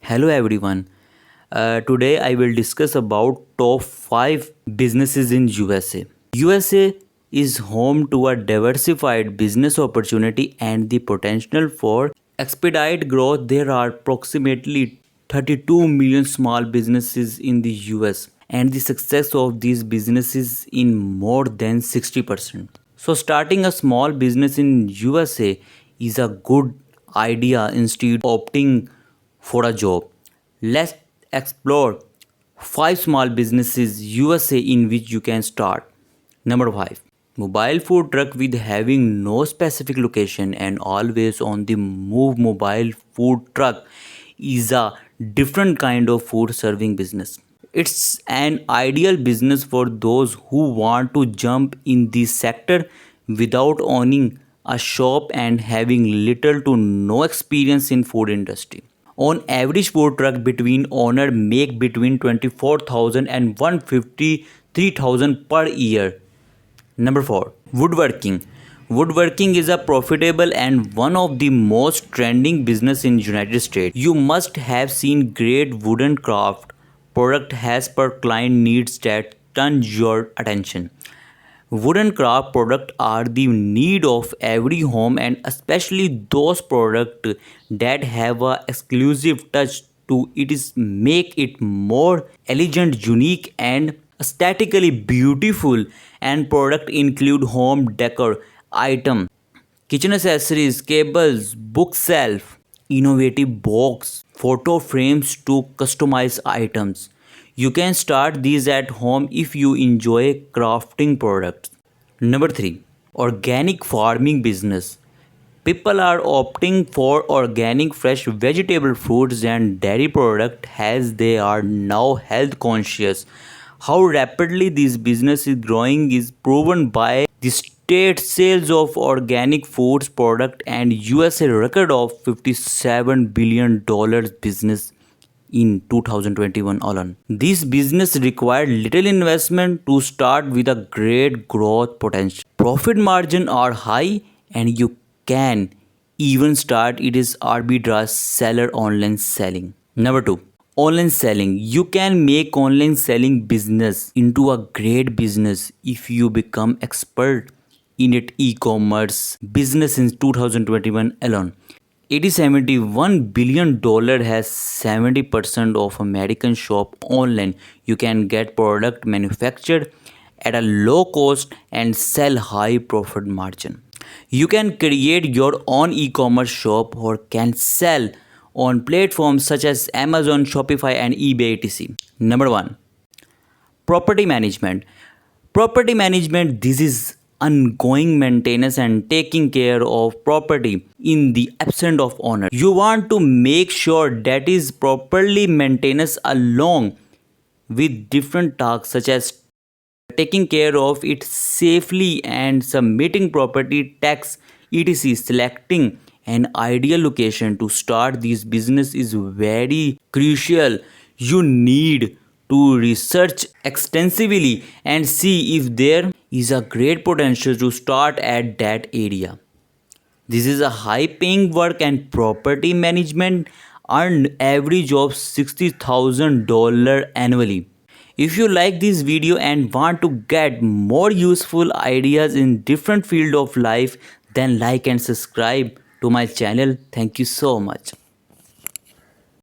Hello everyone. Today I will discuss about top 5 businesses in USA. USA is home to a diversified business opportunity and the potential for expedite growth. There are approximately 32 million small businesses in the US and the success of these businesses in more than 60%. So starting a small business in USA is a good idea instead of opting for a job. Let's explore 5 small businesses USA in which you can start. Number 5. Mobile food truck with having no specific location and always on the move. Mobile food truck is a different kind of food serving business. It's an ideal business for those who want to jump in this sector without owning a shop and having little to no experience in food industry. On average, food truck between owner make between 24,000 and 153,000 per year. Number 4. Woodworking. Woodworking is a profitable and one of the most trending business in United States. You must have seen great wooden craft product has per client needs that turn your attention. Wooden craft products are the need of every home and especially those products that have a exclusive touch to it is make it more elegant, unique and aesthetically beautiful and product include home decor item, kitchen accessories, cables, bookshelf, innovative box, photo frames to customize items. You can start these at home if you enjoy crafting products. Number 3. Organic farming business. People are opting for organic fresh vegetable, fruits and dairy products as they are now health conscious. How rapidly this business is growing is proven by the state sales of organic foods product and USA record of $57 billion business in 2021 alone. This business required little investment to start with a great growth potential. Profit margin are high and you can even start it is arbitrage seller online selling. Number 2. Online selling. You can make online selling business into a great business if you become expert in it. E-commerce business in 2021 alone. $71 billion has 70% of American shop online. You can get product manufactured at a low cost and sell high profit margin. You can create your own e-commerce shop or can sell on platforms such as Amazon, Shopify and eBay etc. Number 1. Property management. Property management, this is ongoing maintenance and taking care of property in the absence of owner. You want to make sure that is properly maintained along with different tasks such as taking care of it safely and submitting property tax etc. Selecting an ideal location to start this business is very crucial. You need to research extensively and see if there is a great potential to start at that area. This is a high paying work and property management earn average of $60,000 annually. If you like this video and want to get more useful ideas in different field of life, then like and subscribe to my channel. Thank you so much.